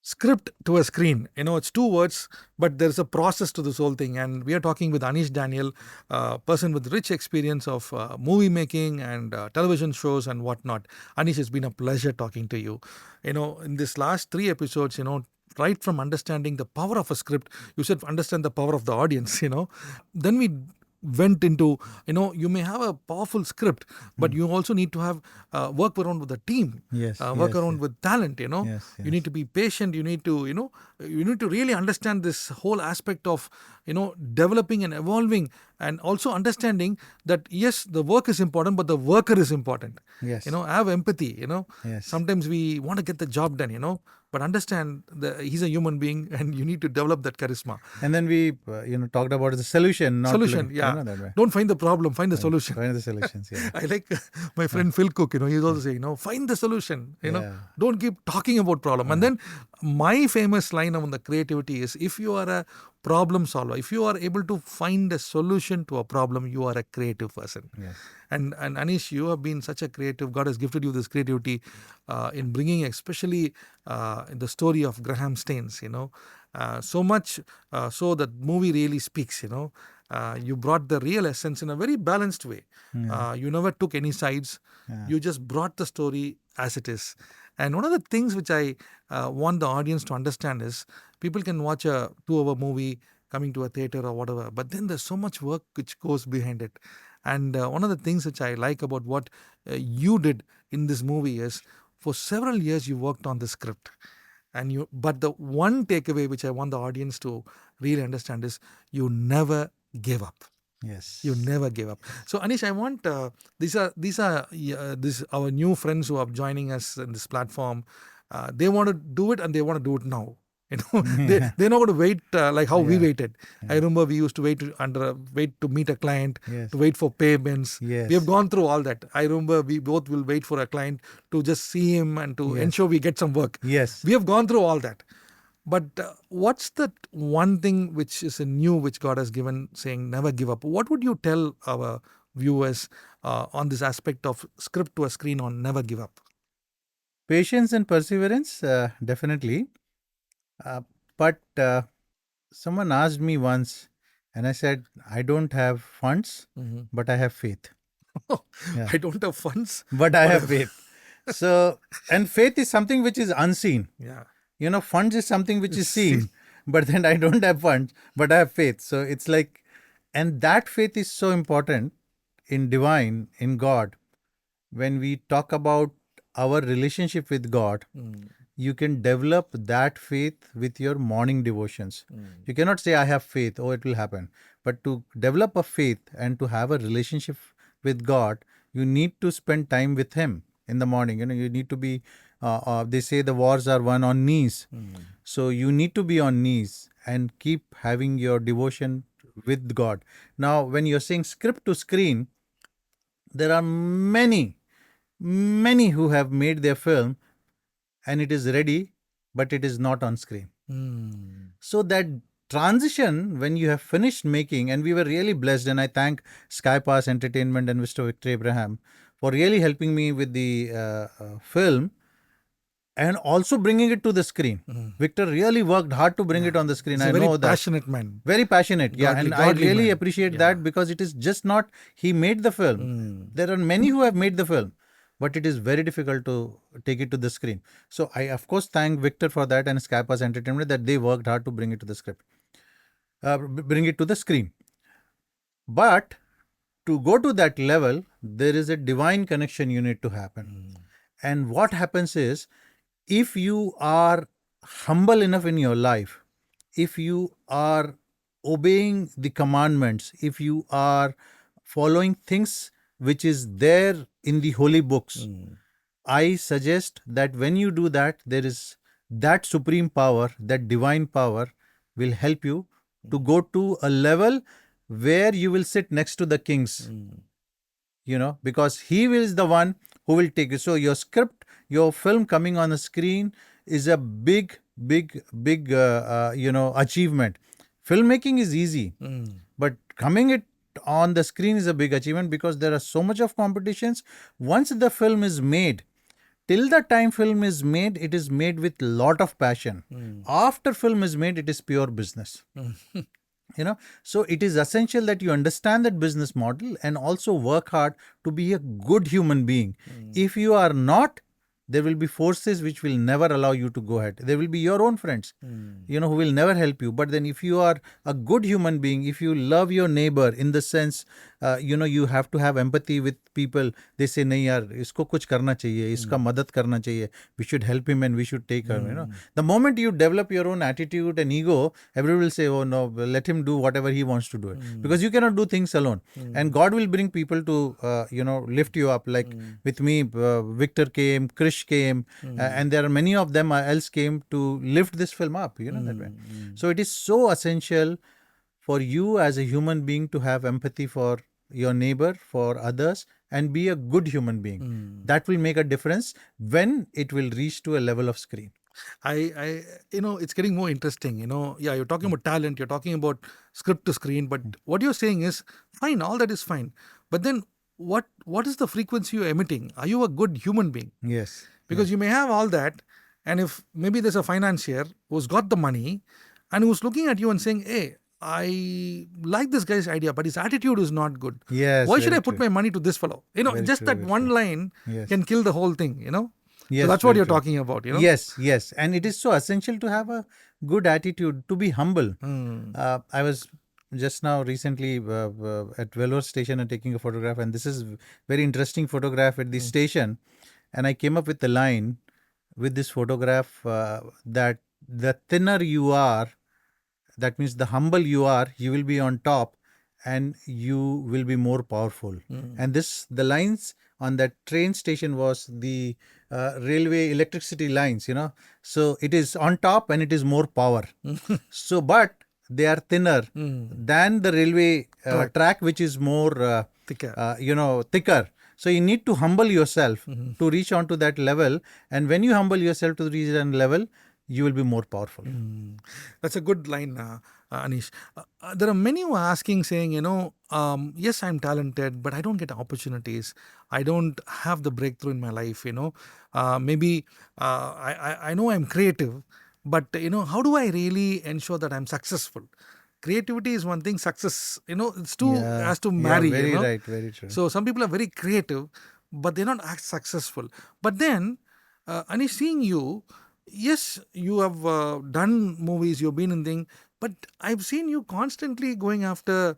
Script to a screen. It's two words, but there's a process to this whole thing. And we are talking with Aneesh Daniel, a person with rich experience of movie making and television shows and whatnot. Anish, it's been a pleasure talking to you. In this last three episodes, right from understanding the power of a script, you said understand the power of the audience. Then we went into, you may have a powerful script, but you also need to have work around with the team, Yes, work yes, around yes. with talent. Yes, You need to be patient. You need to, you need to really understand this whole aspect of, developing and evolving, and also understanding that yes, the work is important, but the worker is important. Yes. Have empathy. Yes. Sometimes we want to get the job done, but understand that he's a human being and you need to develop that charisma. And then we, talked about the solution, not Solution, yeah. that way. Don't find the problem, find the solution. Find the solutions, yeah. I like my friend Phil Cook, he's also saying, find the solution, Yeah. don't keep talking about problem. And then my famous line on the creativity is, if you are a problem solver, if you are able to find a solution to a problem, you are a creative person. Yes. And Anish, you have been such a creative. God has gifted you this creativity in bringing, especially the story of Graham Staines. So much so that movie really speaks. You brought the real essence in a very balanced way. You never took any sides. You just brought the story as it is. And one of the things which I want the audience to understand is, people can watch a 2-hour movie coming to a theater or whatever, but then there's so much work which goes behind it. And one of the things which I like about what you did in this movie is, for several years you worked on the script. But the one takeaway which I want the audience to really understand is, you never gave up. Yes. You never gave up. So Anish, I want these are our new friends who are joining us in this platform. They want to do it and they want to do it now. They're not going to wait like how we waited. I remember we used to wait to meet a client, Yes. to wait for payments. Yes. We have gone through all that. I remember we both will wait for a client to just see him and to ensure we get some work. Yes. We have gone through all that. But what's that one thing which is new, which God has given, saying never give up? What would you tell our viewers on this aspect of script to a screen on never give up? Patience and perseverance, definitely. But someone asked me once, and I said, I don't have funds, but I have faith. Yeah. I don't have funds, But I have faith. So, and faith is something which is unseen. Yeah. Funds is something which is seen. But then I don't have funds, but I have faith. So it's like, and that faith is so important in divine, in God. When we talk about our relationship with God, you can develop that faith with your morning devotions. You cannot say, I have faith, oh, it will happen. But to develop a faith and to have a relationship with God, you need to spend time with Him in the morning. You need to be, they say the wars are won on knees. So you need to be on knees and keep having your devotion with God. Now, when you're saying script to screen, there are many who have made their film and it is ready, but it is not on screen. So that transition, when you have finished making, and we were really blessed, and I thank Skypass Entertainment and Mr. Victor Abraham for really helping me with the film and also bringing it to the screen. Victor really worked hard to bring it on the screen. He's I a very know that. passionate man. Very passionate, yeah. And I really man. appreciate that, because it is just not he made the film. There are many who have made the film, but it is very difficult to take it to the screen. So I, of course, thank Victor for that and Skypass Entertainment that they worked hard to bring it to the script, bring it to the screen. But to go to that level, there is a divine connection you need to happen. And what happens is, if you are humble enough in your life, if you are obeying the commandments, if you are following things which is there in the holy books, I suggest that when you do that, there is that supreme power, that divine power will help you to go to a level where you will sit next to the kings, because he is the one who will take you. So your script, your film coming on the screen is a big achievement. Filmmaking is easy, but coming it on the screen is a big achievement, because there are so much of competitions. Once the film is made, till the time film is made, it is made with lot of passion. After film is made, it is pure business. So it is essential that you understand that business model and also work hard to be a good human being. If you are not, there will be forces which will never allow you to go ahead. There will be your own friends, who will never help you. But then if you are a good human being, if you love your neighbor in the sense, you have to have empathy with people. They say, nahi yaar, isko kuch karna chahiye, iska madad karna chahiye. We should help him and we should take her. The moment you develop your own attitude and ego, everyone will say, oh no, let him do whatever he wants to do it. Because you cannot do things alone. And God will bring people to, lift you up. Like with me, Victor came, Krish came, and there are many of them else came to lift this film up, that way. So it is so essential for you as a human being to have empathy for your neighbor, for others, and be a good human being. That will make a difference when it will reach to a level of screen. It's getting more interesting. You're talking about talent, you're talking about script to screen, but what you're saying is fine, all that is fine. But then what is the frequency you're emitting? Are you a good human being? Yes. Because you may have all that, and if maybe there's a financier who's got the money and who's looking at you and saying, hey, I like this guy's idea, but his attitude is not good. Yes. Why should I put my money to this fellow? Just that one line can kill the whole thing, Yes, so that's what you're talking about, Yes. And it is so essential to have a good attitude, to be humble. I was just now recently at Vellore station and taking a photograph, and this is very interesting photograph at the station. And I came up with the line with this photograph that the thinner you are, that means the humble you are, you will be on top and you will be more powerful. And the lines on that train station was the railway electricity lines, So it is on top and it is more power. So, but they are thinner than the railway track, which is more thicker. So you need to humble yourself to reach on to that level. And when you humble yourself to reach that level, you will be more powerful. That's a good line, Anish. There are many who are asking, saying, yes, I'm talented, but I don't get opportunities. I don't have the breakthrough in my life, maybe I know I'm creative, but, how do I really ensure that I'm successful? Creativity is one thing, success, it's two has to marry. Very right, very true. So some people are very creative, but they're not as successful. But then, Anish, seeing you, yes, you have done movies, you've been in things, but I've seen you constantly going after,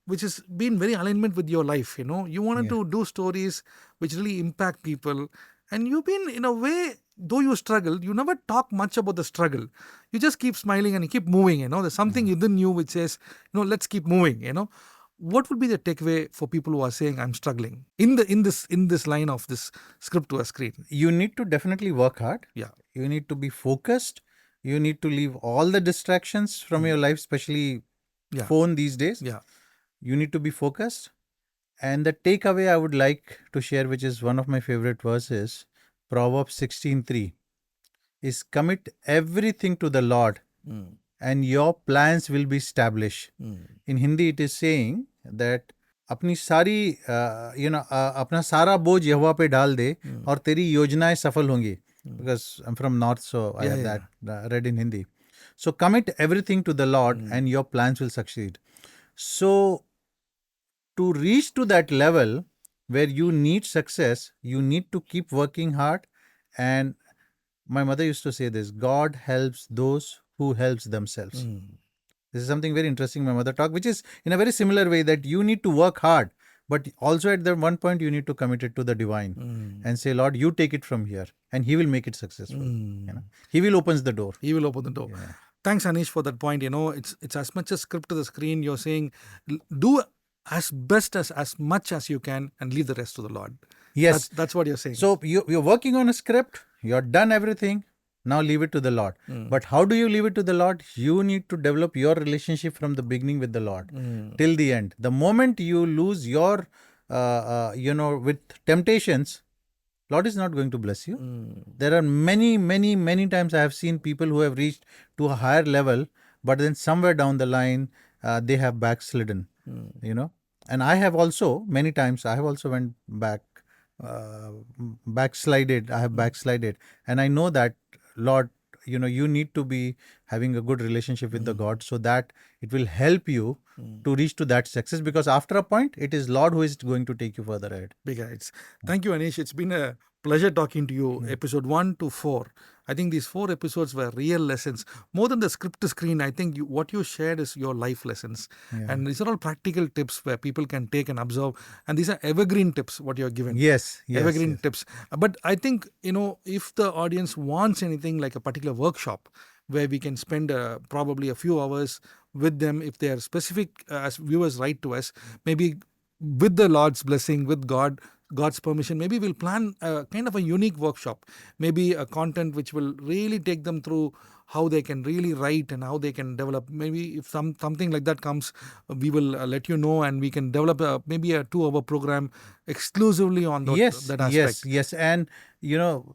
which has been very alignment with your life. You wanted to do stories which really impact people, and you've been, in a way, though you struggle, you never talk much about the struggle. You just keep smiling and you keep moving. There's something within you which says, let's keep moving. What would be the takeaway for people who are saying I'm struggling in this line of this script to a screen? You need to definitely work hard. Yeah. You need to be focused. You need to leave all the distractions from your life, especially phone these days. Yeah. You need to be focused. And the takeaway I would like to share, which is one of my favorite verses, Proverbs 16:3, is commit everything to the Lord and your plans will be established. In Hindi, it is saying that अपनी सारी अपना सारा बोझ यहोवा पे डाल दे और तेरी योजनाएं सफल होंगी. Because I'm from North, so I have that read in Hindi. So commit everything to the Lord and your plans will succeed. So to reach to that level where you need success, you need to keep working hard. And my mother used to say this: God helps those who helps themselves. This is something very interesting my mother talked, which is in a very similar way, that you need to work hard, but also at the one point you need to commit it to the divine and say, Lord, you take it from here and he will make it successful. He will open the door. He will open the door. Yeah. Thanks, Anish, for that point. It's as much as script to the screen. You're saying do as best as much as you can and leave the rest to the Lord. Yes. That's what you're saying. So you're working on a script, you're done everything. Now leave it to the Lord. But how do you leave it to the Lord? You need to develop your relationship from the beginning with the Lord till the end. The moment you lose your, with temptations, Lord is not going to bless you. There are many, many, many times I have seen people who have reached to a higher level, but then somewhere down the line, they have backslidden, And I have also, many times, I have also went back uh, backslided. I have backslided, and I know that, Lord, you need to be having a good relationship with the God, so that it will help you to reach to that success. Because after a point, it is Lord who is going to take you further ahead. Big heights. Thank you, Anish. It's been a pleasure talking to you. Episode 1 to 4. I think these 4 episodes were real lessons. More than the script to screen, I think what you shared is your life lessons. And these are all practical tips where people can take and observe. And these are evergreen tips, what you're given. Yes, yes, Evergreen yes. tips. But I think, if the audience wants anything like a particular workshop where we can spend probably a few hours with them, if they are specific, as viewers write to us, maybe with the Lord's blessing, with God's permission, maybe we'll plan a kind of a unique workshop, maybe a content which will really take them through how they can really write and how they can develop. Maybe if something like that comes, we will let you know, and we can develop maybe a 2-hour program exclusively on Yes, that yes, aspect. yes. And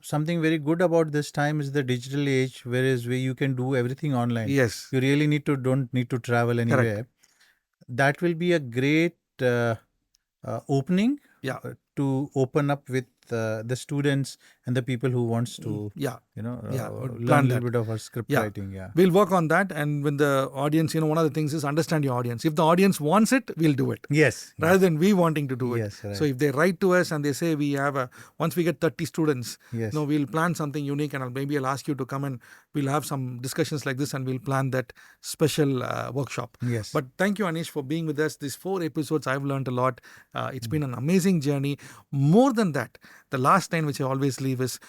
something very good about this time is the digital age, whereas where you can do everything online. Yes, You really don't need to travel correct. anywhere. That will be a great opening Yeah, to open up with the students and the people who wants to, yeah, yeah. We'll learn plan a little that. bit of our script Yeah, writing. Yeah. we'll work on that. And when the audience, one of the things is understand your audience. If the audience wants it, we'll do it Yes. rather Yes. than we wanting to do it. Yes. So Right. if they write to us and they say we have once we get 30 students, Yes. we'll plan something unique, and maybe I'll ask you to come, and we'll have some discussions like this, and we'll plan that special workshop. Yes. But thank you, Anish, for being with us. These 4 episodes, I've learned a lot. It's been an amazing journey. More than that, the last line which I always leave is,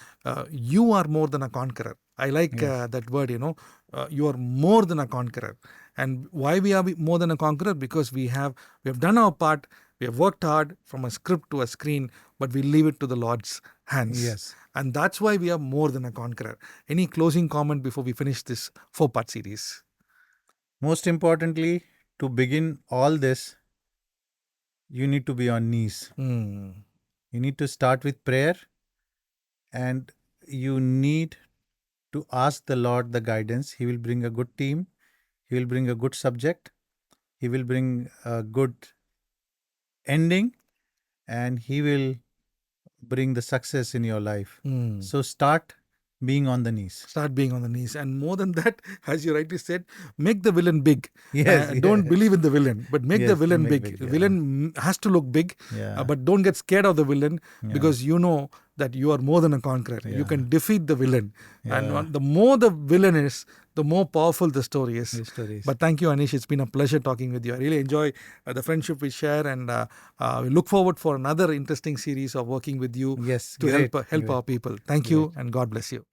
you are more than a conqueror. I like Yes. that word, you are more than a conqueror. And why we are more than a conqueror? Because we have done our part. We have worked hard from a script to a screen, but we leave it to the Lord's hands. Yes. And that's why we are more than a conqueror. Any closing comment before we finish this 4-part series? Most importantly, to begin all this, you need to be on knees. Hmm. You need to start with prayer, and you need to ask the Lord the guidance. He will bring a good team. He will bring a good subject. He will bring a good ending, and He will bring the success in your life. Hmm. So start being on the knees. Start being on the knees. And more than that, as you rightly said, make the villain big. Yes, Don't yes. believe in the villain, but make the Yes, villain make big. big, The yeah. villain has to look big, Yeah. but don't get scared of the villain, Yeah. because you know that you are more than a conqueror. You Yeah. can defeat the villain. Yeah. And the more the villain is, the more powerful the story is. The stories. But thank you, Anish. It's been a pleasure talking with you. I really enjoy the friendship we share, and we look forward for another interesting series of working with you Yes, to great, help great. our people. Thank you, and God bless you.